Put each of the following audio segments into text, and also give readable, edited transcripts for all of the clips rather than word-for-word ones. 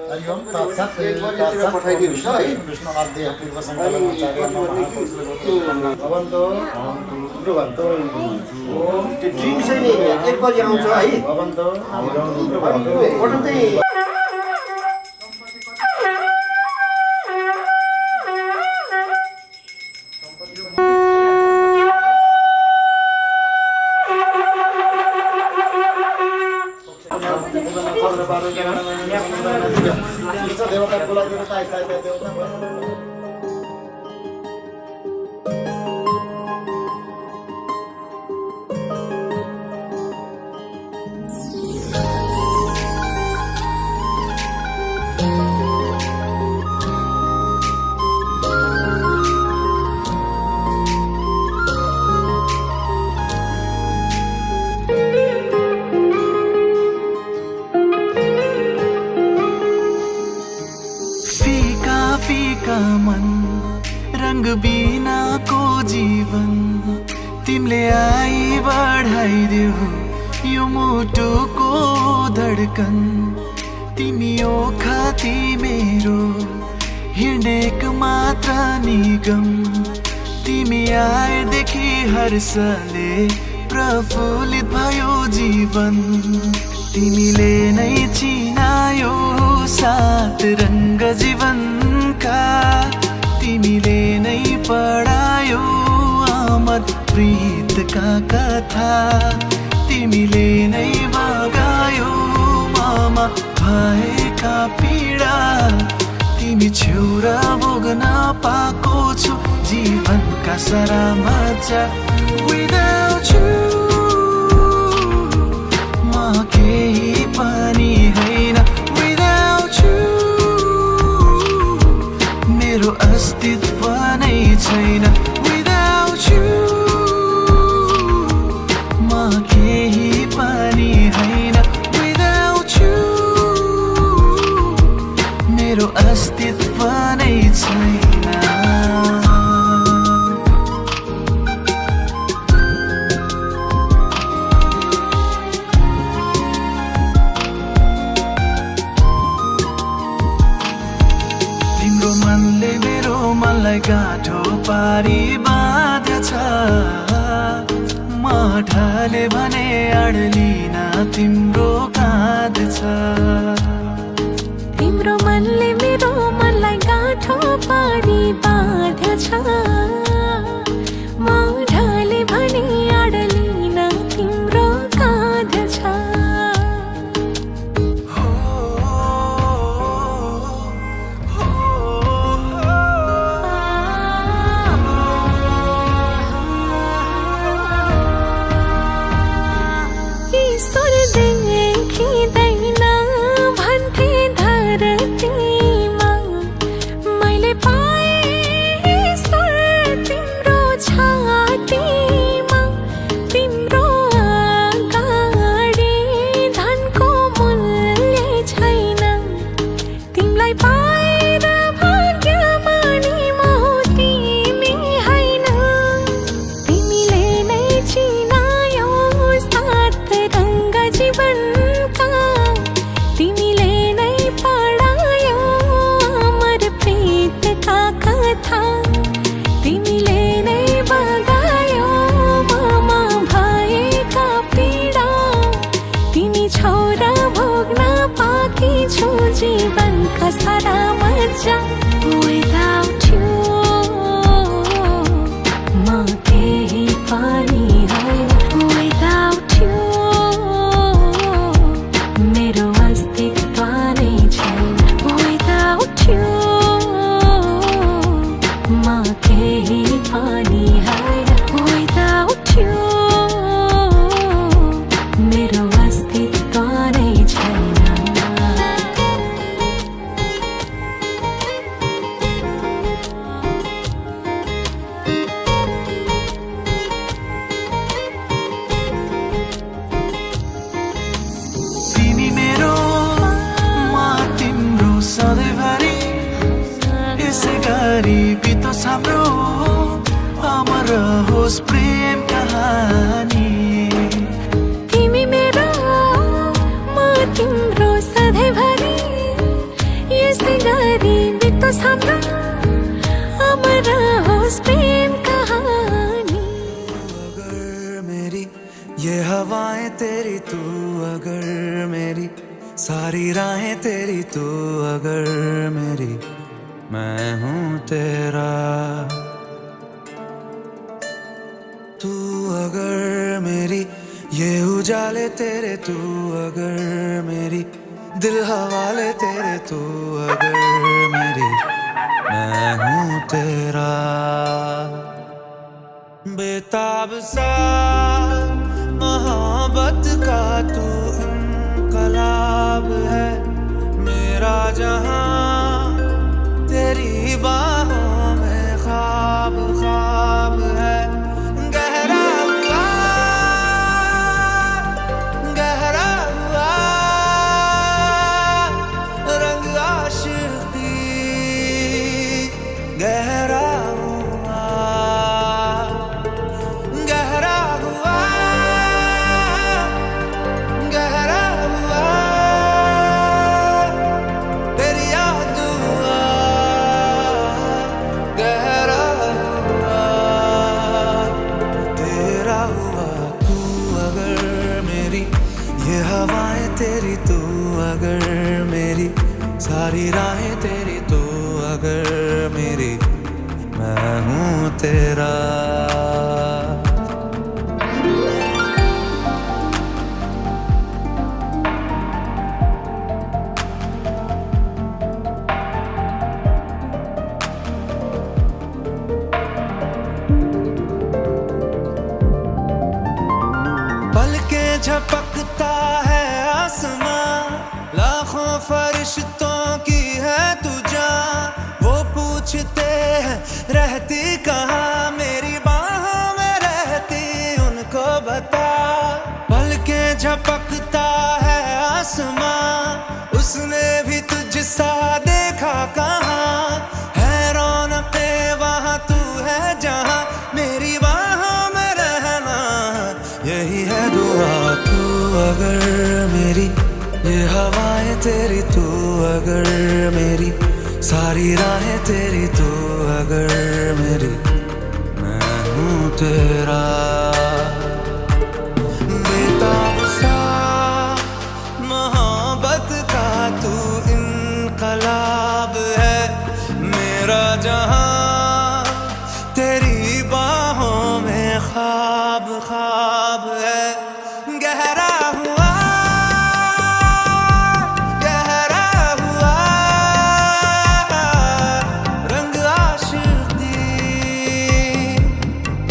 हरिओम तत्सत् पठाइदिनुहोस् है कृष्ण मध्ये पूर्व सङ्कल्पमाचार्य भवन्तो ब्रुवन्तो ओम त्यो ड्रिम चाहिँ नि 1 बजे आउँछ है भवन्तो पठाउँ चाहिँ देवता बोलाइ देवता आइसा देवता फीका मन रंग बिना को जीवन तिमले आई बढाइदेऊ यो मुटुको धडकन तिमी ओखती मेरो हिँडेक मात्र निगम तिमी आएदेखि हर्षले प्रफुल्लित भयो जीवन तिमीले नै चिनायो सात रंग जीवनका तिमीले नै पढायो अमर प्रीतका कथा तिमीले नै बगायो ममा भएका पीडा तिमी छेउरा भोग्न पाएको छु जीवनका सारा मजा Without you म केही पनि होइन मेरो अस्तित्व नै छैन Without you म केही पनि होइन Without you मेरो अस्तित्व नै छैन मनले मेरो मनलाई गाँठो पारी बाँध्छ म ढले भने अड्लिन तिम्रो काँध छ तिम्रो मनले मेरो मनलाई गाँठो पारी बाँध्छ म ढले भने अड्लिन तिम्रो काँध छ जीवन का सारा मजा Without you म केही पनि होइन Without you मेरो अस्तित्व नै छैन Without you म केही पनि होइन Without you मेरो अस्तित्व नै छैन बस हाम्रो अमर होस् प्रेम कहानी। अगर मेरी ये हवाएं तेरी तू अगर मेरी सारी राहें तेरी तू अगर मेरी मैं हूँ तेरा। तू अगर मेरी ये उजाले तेरे तू अगर मेरी दिल हवाले तेरे तू अगर मेरी मैं हूँ तेरा। बेताब सा मोहब्बत का तू इनकलाब है मेरा जहां तेरी बाहों में ख्वाब ख्वाब है। गहरा हुआ रंग आशिकी गहरा हुआ तेरी याद हुआ गहरा हुआ तेरा हुआ। तू अगर मेरी ये हवाएं तेरी तू अगर मेरी सारी राहें तेरी तू अगर मेरी मैं हूँ तेरा। पलकें झपकता है आसमां लाखों फरिश्तों की है तू जान। वो पूछते हैं रहती कहाँ मेरी बाहों में रहती उनको बता। पलकें झपकता है आसमां उसने भी तुझसा देखा कहाँ है रौनके वहाँ तू है जहाँ मेरी बाहों में रहना यही है दुआ। तू अगर मेरी ये हवाएं तेरी तू अगर मेरी सारी राहें तेरी तू अगर मेरी मैं हूँ तेरा। बेताब सा मोहब्बत का तू इनकलाब है मेरा जहां तेरी बाहों में ख्वाब ख्वाब है। गहरा हुआ रंग आशिकी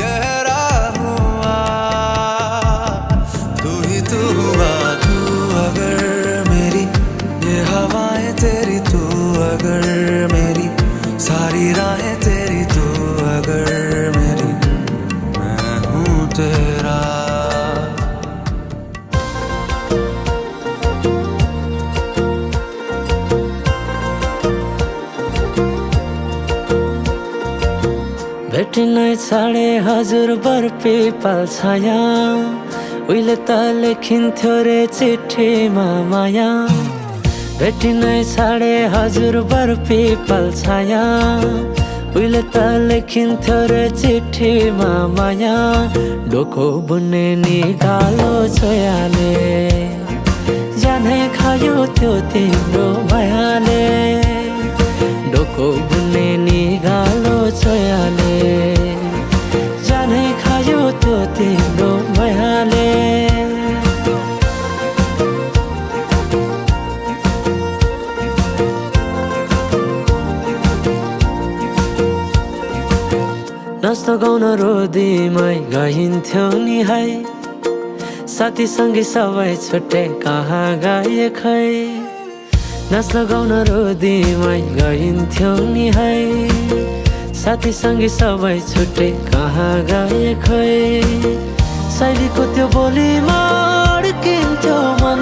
गहरा हुआ तू ही तू हुआ। तू अगर मेरी ये हवाएं तेरी तू अगर मेरी सारी राहें तेरी तू अगर मेरी मैं हूँ तेरा। भेटिनै छाडे हजुर बर पिपल छाया उहिले त लेखिन्थ्यो रे चिठीमा माया। भेटिनै छाडे हजुर बर पिपल छाया उहिले त लेखिन्थ्यो रे चिठीमा माया। डोको बुन्ने निगालो छोयाले जानै खायो त्यो तिम्रो मायाले। डोको बुन्ने निगालो छोयाले जानै खायो त्यो तिम्रो मायाले। नाच्न गाउन रोदीमै गइन्थ्यो नि है साथीसँगै सबै छुट्टै कहाँ गए खै। नाच्न गाउन रोदीमै गइन्थ्यो नि है साथीसँगै सबै छुट्टै कहाँ गए खै। शैलीको त्यो बोलीमा अड्किन्थ्यो मन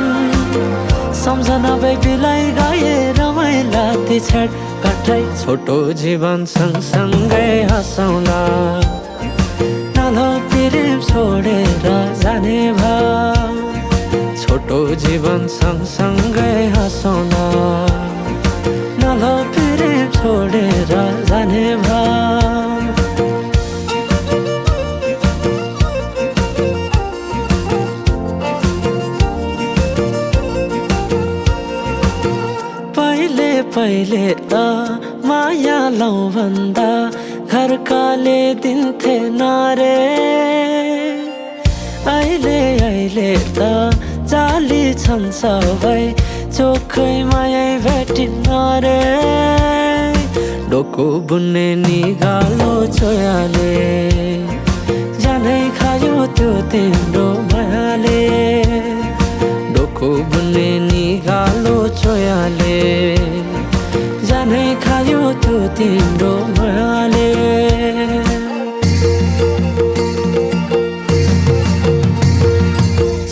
सम्झना बेबीलाई गाए रमाइला ती छेड काठै। छोटो जीवन सँगसँगै हँसौँला नलौ प्रेम छोडेर जाने भाव। छोटो जीवन सँगसँगै हँसौँला नलौ प्रेम छोडेर जाने भाव पहिले पहिले त माया लौ भन्दा घरकाले दिन्थे नारे अहिले अहिले त जाली छन् सबै चोखै माया भेटिन्न रे डोको बुन्ने निगालो छोयाले जानै खायो त्यो तिम्रो मायाले डोको बुन्ने निगालो छोयाले जानै खायो त्यो तिम्रो मायाले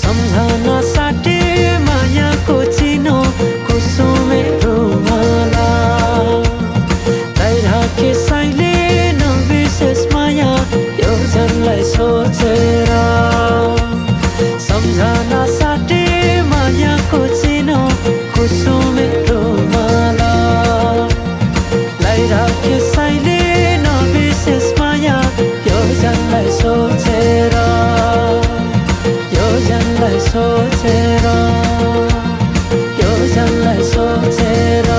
सम्झना साटे मायाको चिनो कुसुमे रुमाला तैराके साइले नबिर्सेस माया यो जनलाई सोचेर सम्झना साटे मायाको चिनो कुसुमे रुमाला तैराके साइले नबिर्सेस माया यो जनलाई सोचेर यो जनलाई सोचेर यो जनलाई सोचेर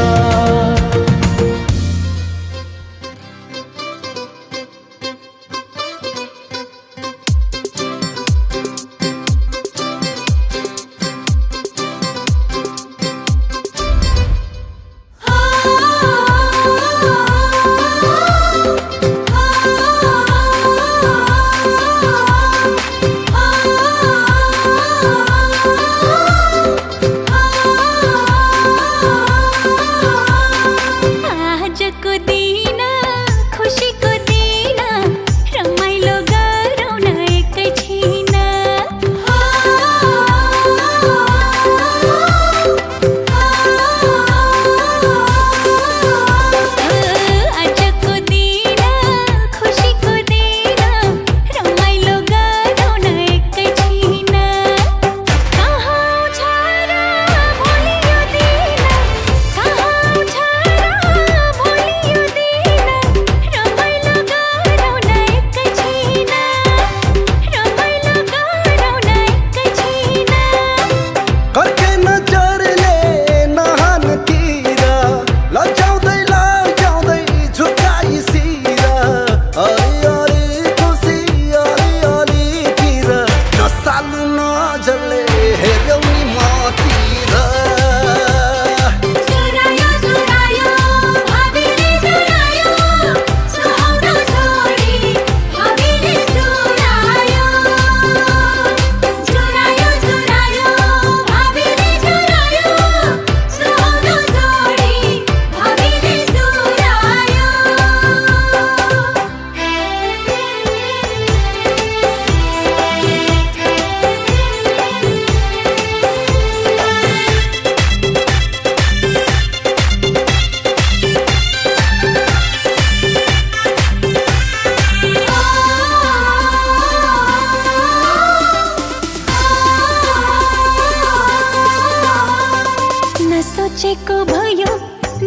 सोचेको भयो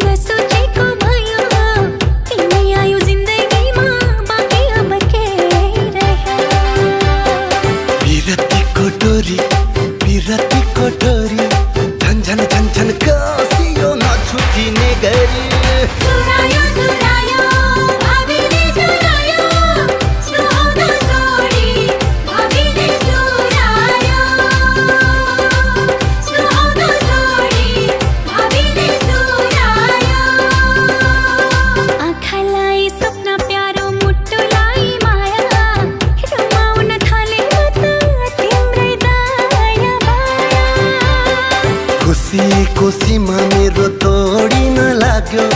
नसोचेको भयो तिमी आयो जिन्दगीमा बाँकी अब के रह्यो विरतीको डोरी झन झन झन झन कसियो नछुटिने गरी चुरायो चुरायो भाबीले चुरायो सुहाउँदो छोडी भाबीले चुरायो सुहाउँदो छोडी भाबीले चुरायो आँखालाई सपना प्यारो मुटुलाई माया रमाउन थाले त तिम्रै दया माया खुसीको सीमा मेरो तोडिन लाग्यो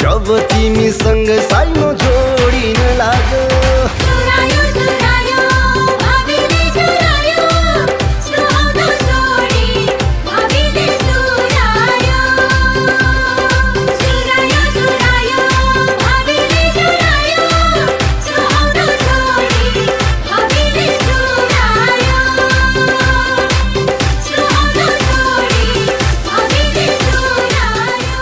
जब तिमीसँग साइनो जोडिन लाग्यो चुरायो चुरायो भाबीले चुरायो सुहाउँदो छोडी भाबीले चुरायो चुरायो चुरायो भाबीले चुरायो सुहाउँदो छोडी भाबीले चुरायो सुहाउँदो छोडी भाबीले चुरायो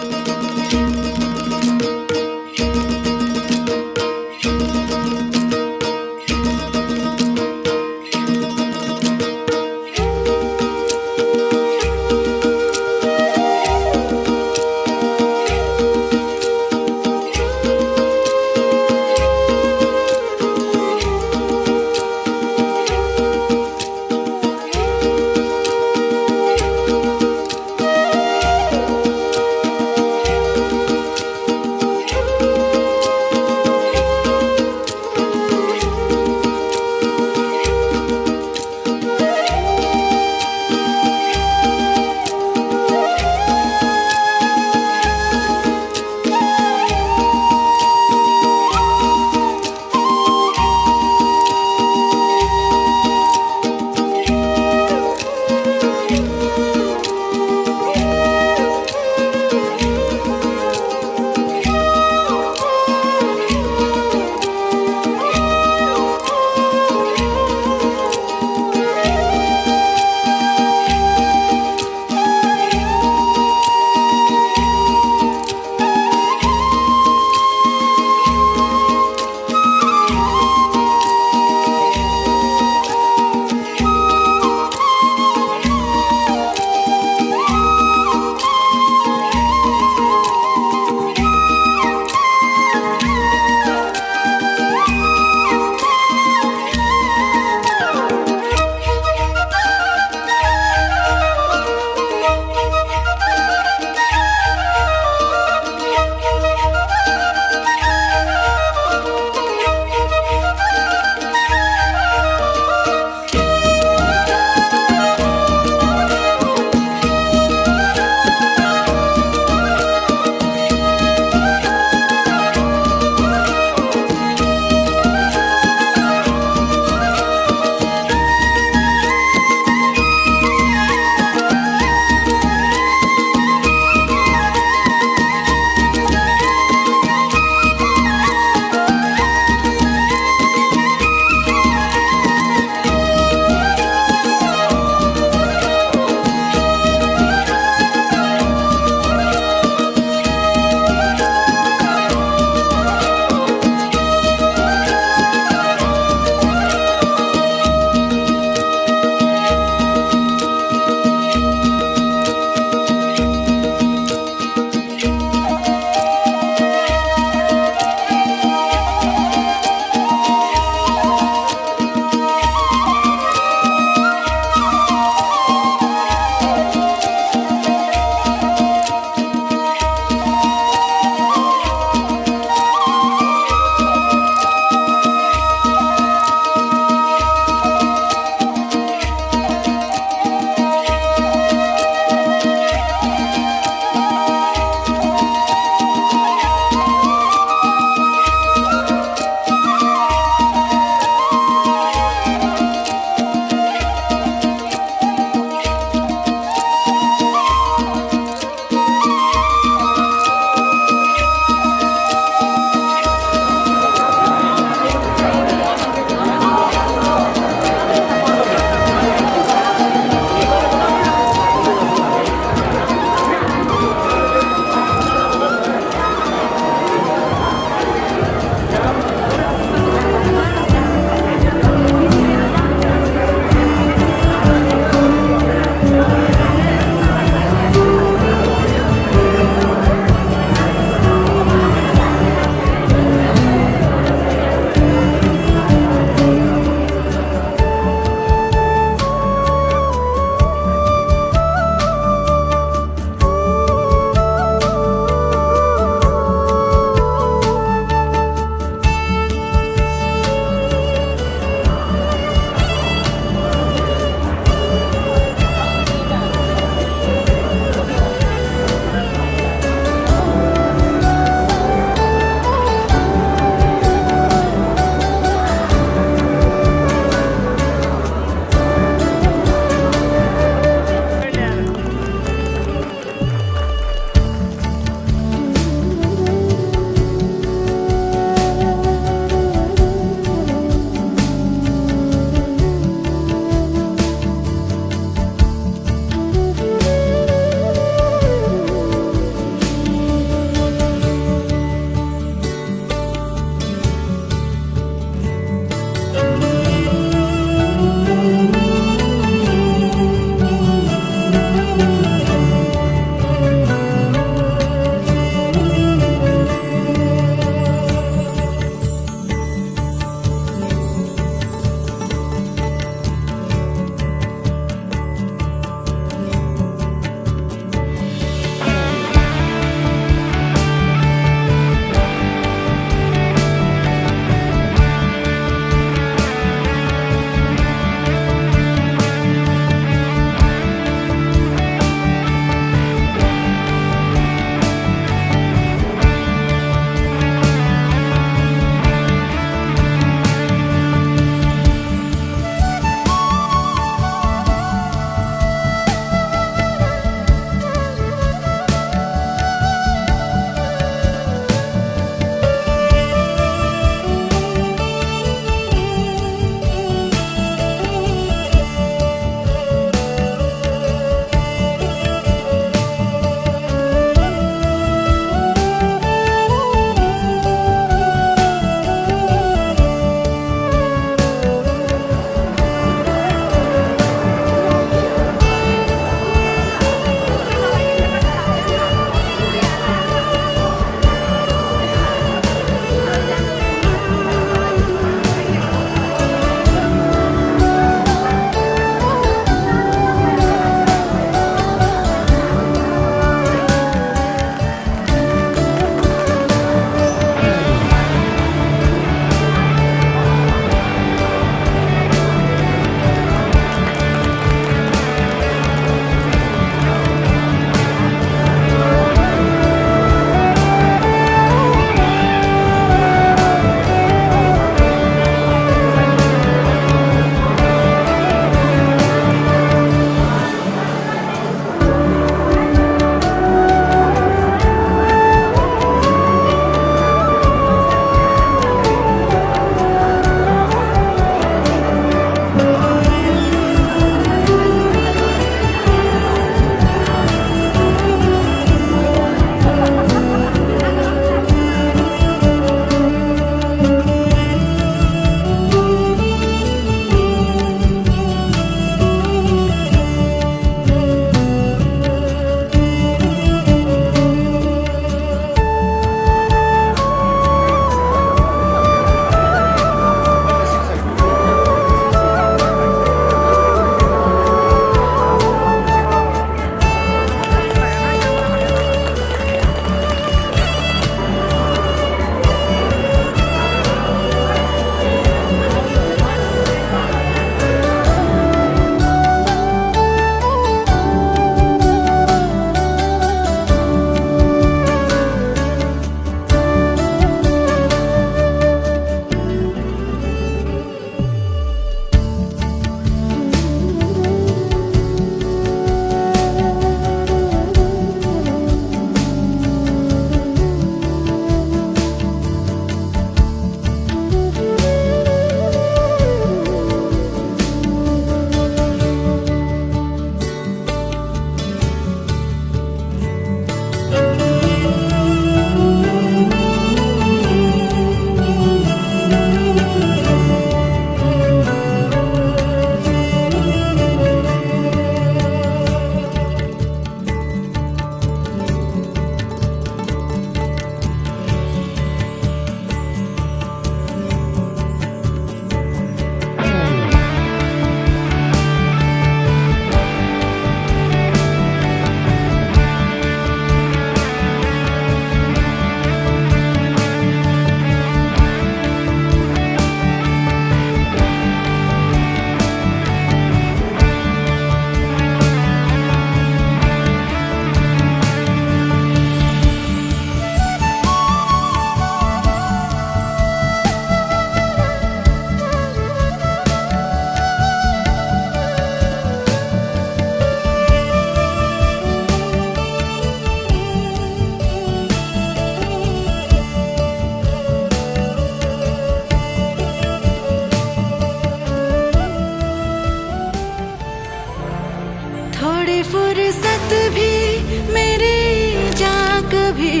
फुर्सत भी मेरी जा कभी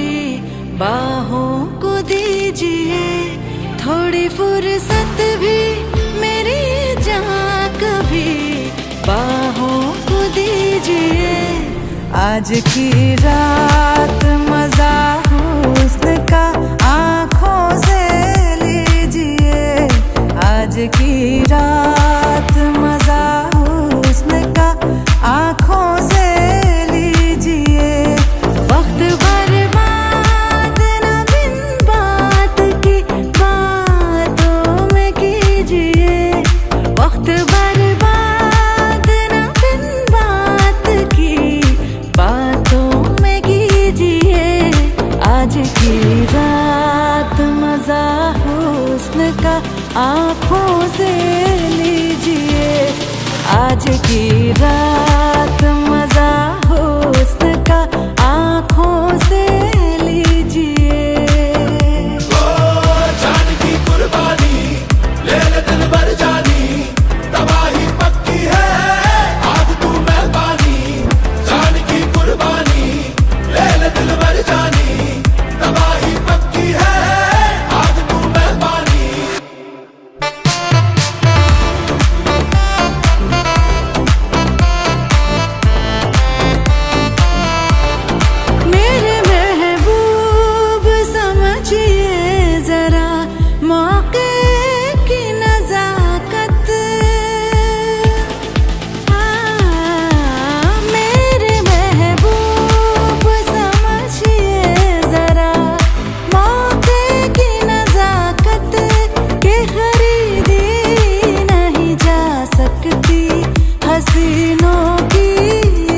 बाहों को दीजिए, थोड़ी फुर्सत भी मेरी जा कभी बाहों को दीजिए। आज की रात मजा हुस्न का आँखों से लीजिए, आज की रात मजा हुस्न का आँखों से लीजिए। वक्त बर्बाद न बिन बात की बातों में कीजिए, वक्त बर्बाद न बिन बात की बातों में कीजिए। आज की रात मजा हुस्न का आँखों से लीजिए, आज की रात मजा हुस्न का आँखों से लीजिए। जान की कुर्बानी ले ले दिल भर जानी, तबाही पक्की है आग तू मेहरबानी। जान की कुर्बानी ले ले दिल भर जानी, तबाही पक्की है आग तू मेहरबानी। मेरे महबूब समझिए जरा मौके की नजाकत, मेरे महबूब समझिए जरा मौके की नजाकत के खरीदी नहीं जा सकती हसीनों की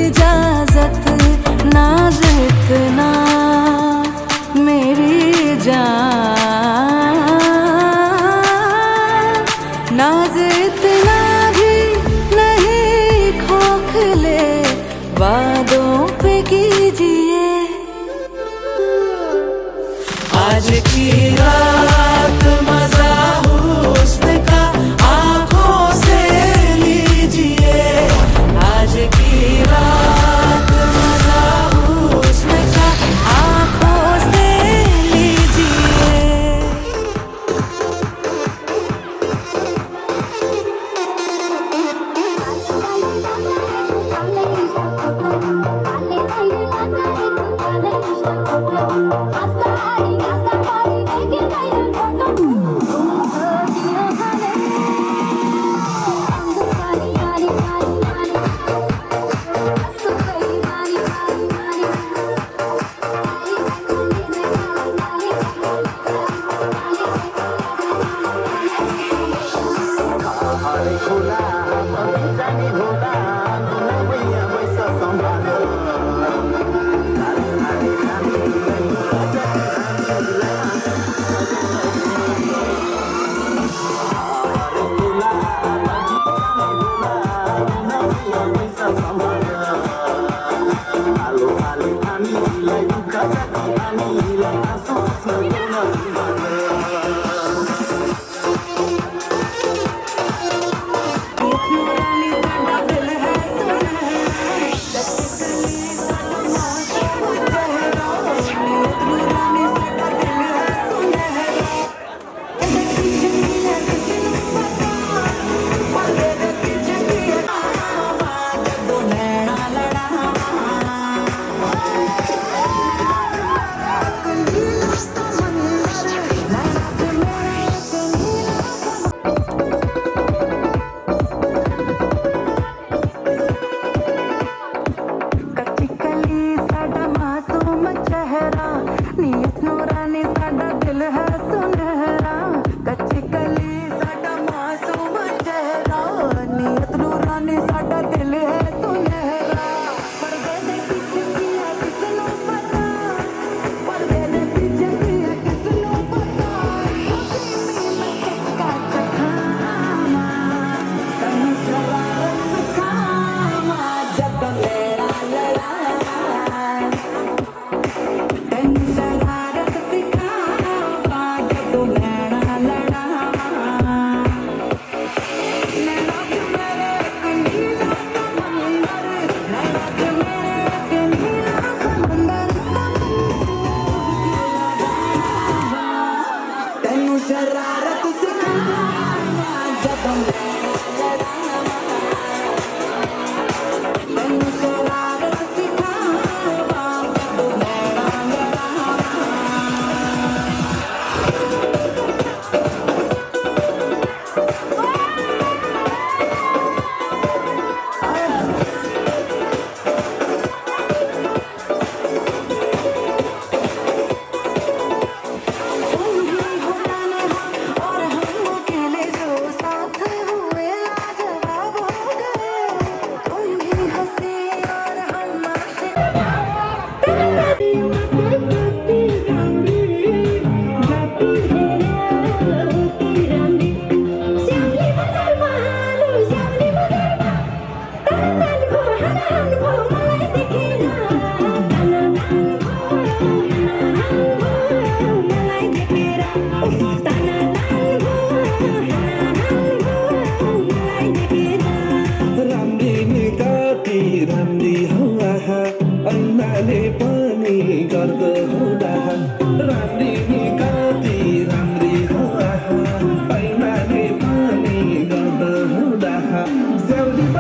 इजाजत। नाज इतना मेरी जान, नाज इतना भी नहीं खोखले वादों पे कीजिए। आज की रात मजा हुस्न का आँखों से लीजिए, आज की रात मजा हुस्न का आँखों से लीजिए। Hasta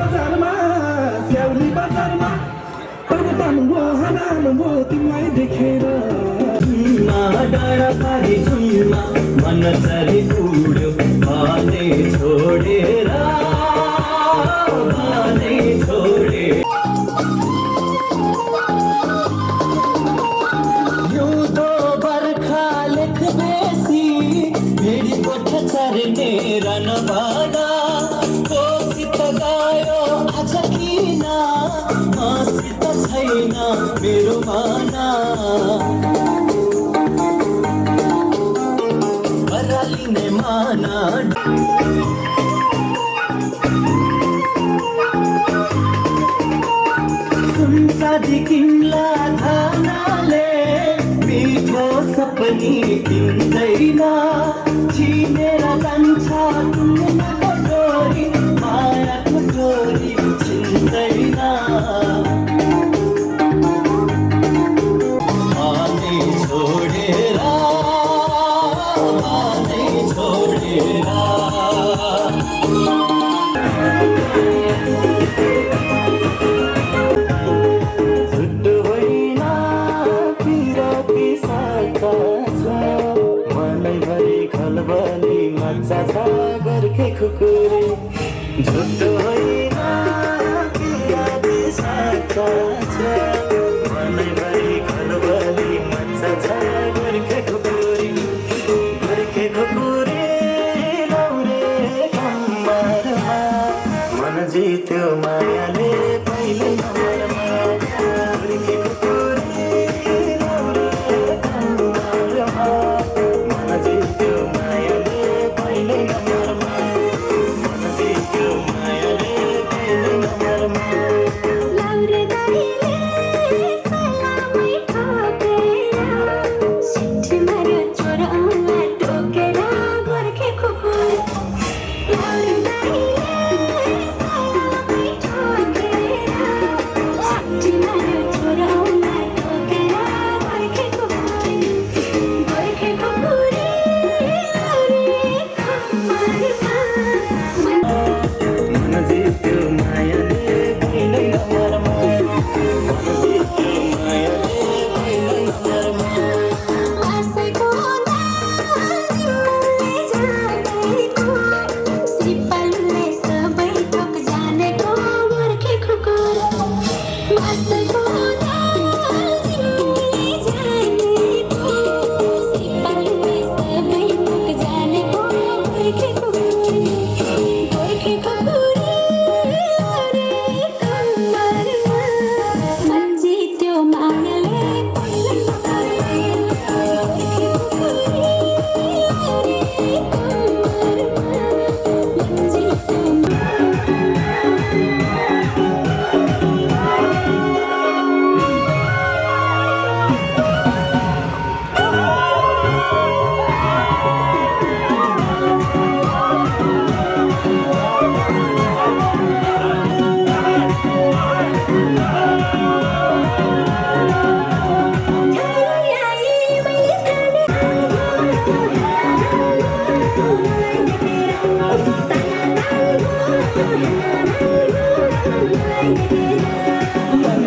बजारमा स्याउली बजारमा पर्वतनको हनानको तिमीलाई देखेर डाँडा पारी झुलमा मन चली उड्यो भने छोडेर हिउँदो बर्खा लेख बेसी भेडी कोठ चर्ने रनबादा कोसित गायो आज किन मसित छैन मेरो माना बरालिने माना सुनसादी किम्ला धानाले मिठो सपनी किन्दैन चिनेर जान्छ तुमको डोरी मायाको डोरी छिन्दैन माने छोडेर झुट होइन पिरती साचा छ मनैभरि खलबली मच्चा छ गोर्खे खुकुरी झुट होइन पिरती साचा छ मनैभरि खलबली मच्चा छ गोर्खे खुकुरी लौरे कम्मरमा मन जित्यो मायाले पहिले नम्बरमा गोर्खे खुकुरी लौरे कम्मरमा मन जित्यो मायाले पहिले नम्बरमा मन जित्यो मायाले पहिले नम्बरमा लाउरे दाइले सलामै ठोकेर सिट्ठी मार्यो चोराउला टोकेर गोर्खे खुकुरी लाउरे दाइले सलामै ठोकेर सिट्ठी मार्यो चोराउला टोकेर गोर्खे खुकुरी लाउरे कम्मरमा मन जित्यो मायाले पहिले नम्बरमा मन जित्यो मायाले पहिले नम्बरमा आशैको तिमीले जानेको सिपालुले सबै थोक जानेको गोर्खे खुकुरी आशैको तिमीले जानेको सिपालुले सबै थोक जानेको गोर्खे खुकुरी लाउरे कम्मरमा मन जित्यो मायाले पहिले नम्बरमा गोर्खे खुकुरी लाउरे कम्मरमा मन जित्यो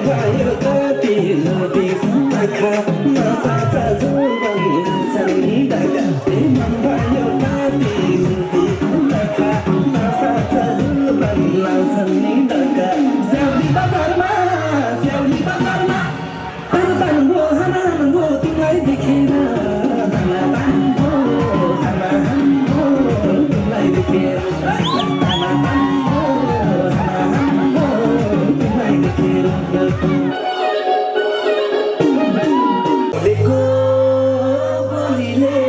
भयो कति लोभी आँखा नसाचा जुवन लाउँछन् ढाका मन भयो कति लोभी आँखा नसाचा जुवन लाउँछन् ढाका स्याउली बजारमा पर्वतनको हनानको तिमीलाई देखेर हनानको तिमीलाई देखेर हनानको तिमीलाई देखेर बोलेको बोलीले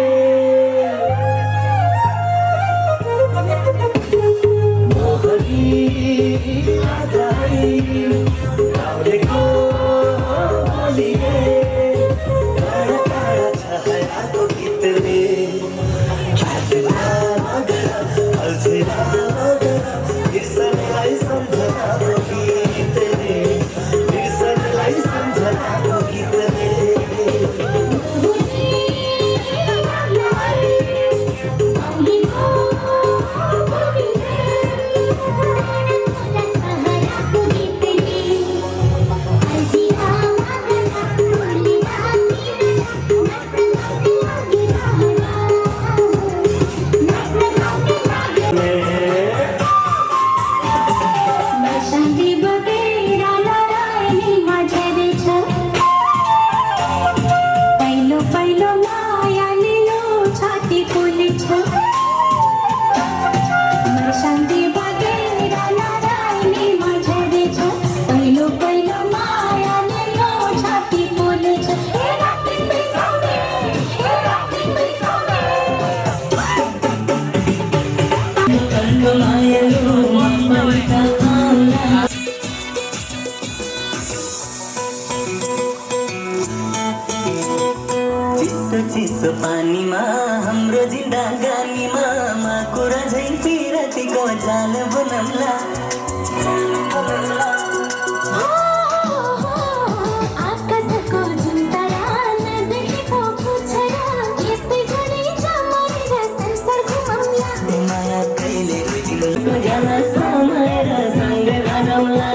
मोहरी आधाई शान्ति बगेर नरायनीमा झेरे छ पहिलो पहिलो मायाले यो छाती फुले छ शान्ति बगेर नरायनीमा झेरे छ पहिलो पहिलो मायाले यो छाती फुले छ हे राति बिसाउने हे राति बिसाउने चिसो चिसो पानीमा हाम्रो जिन्दगानीमा कुरा झै पिरतीको जाल बनाउला आकाशको जुन तारा नदेखेको पुच्छरा यस्तै झरी जमाएर संसार घुमाउला माया कहिले तिम्रो जाला समाएर सँगै बनाउला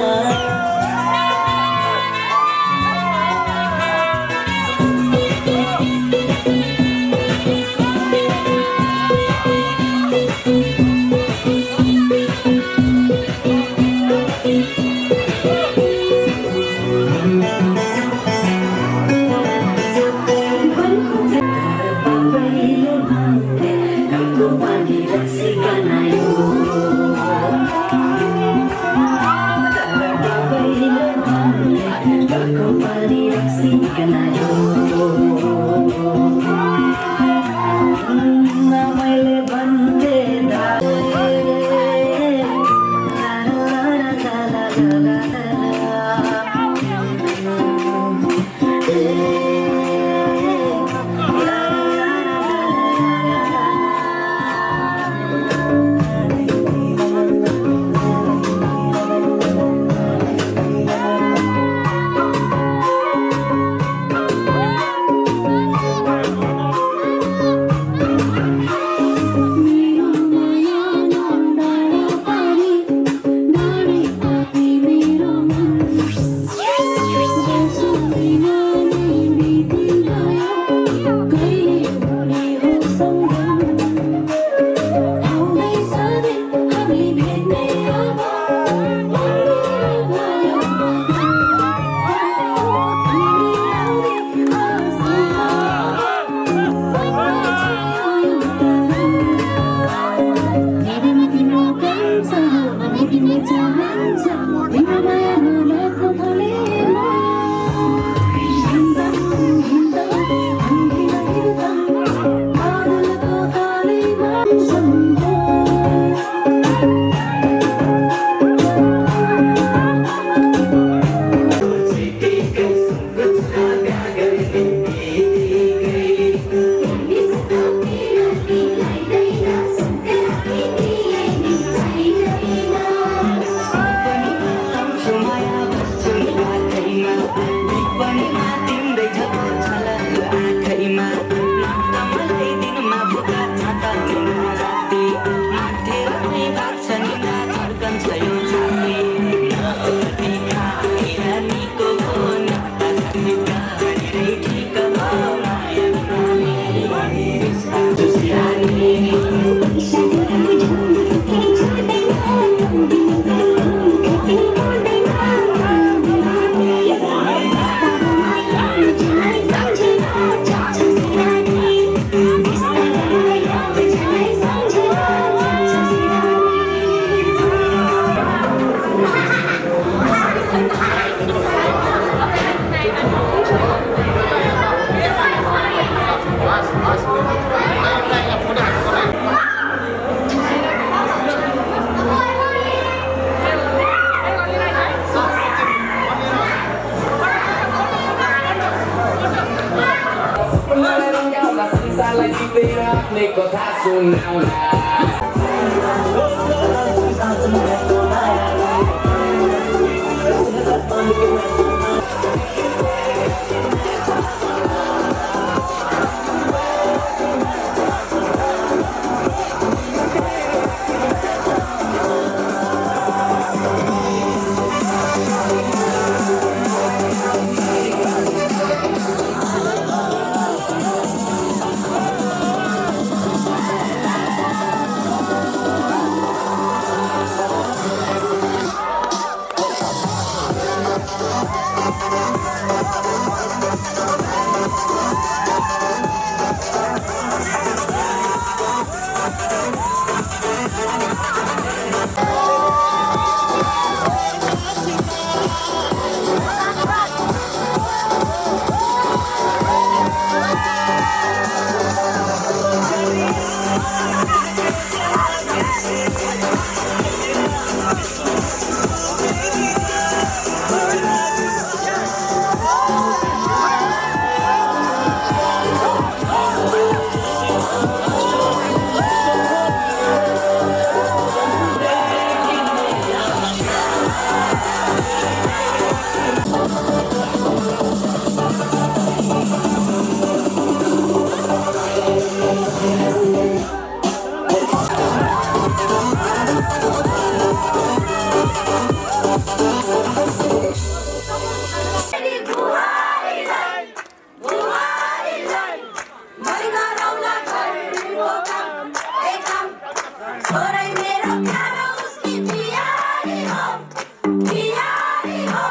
बिहारी हो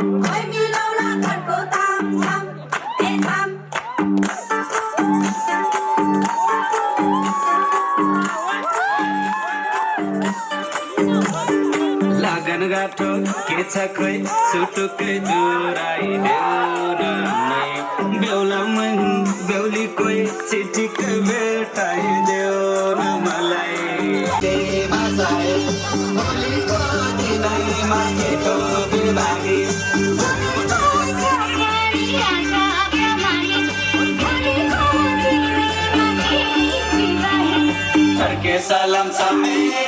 खोइ मिलाउला घरको तामझाम ए झाम लगन गाठो के छ खोइ सुटुकै जुराइदेऊ न बेहुला मन बेहुली कोही चिठीकै भेटाइदेऊ न मलाई तेमा सायद भोलिको दिनैमा केटो बिमारी के सलाम समेत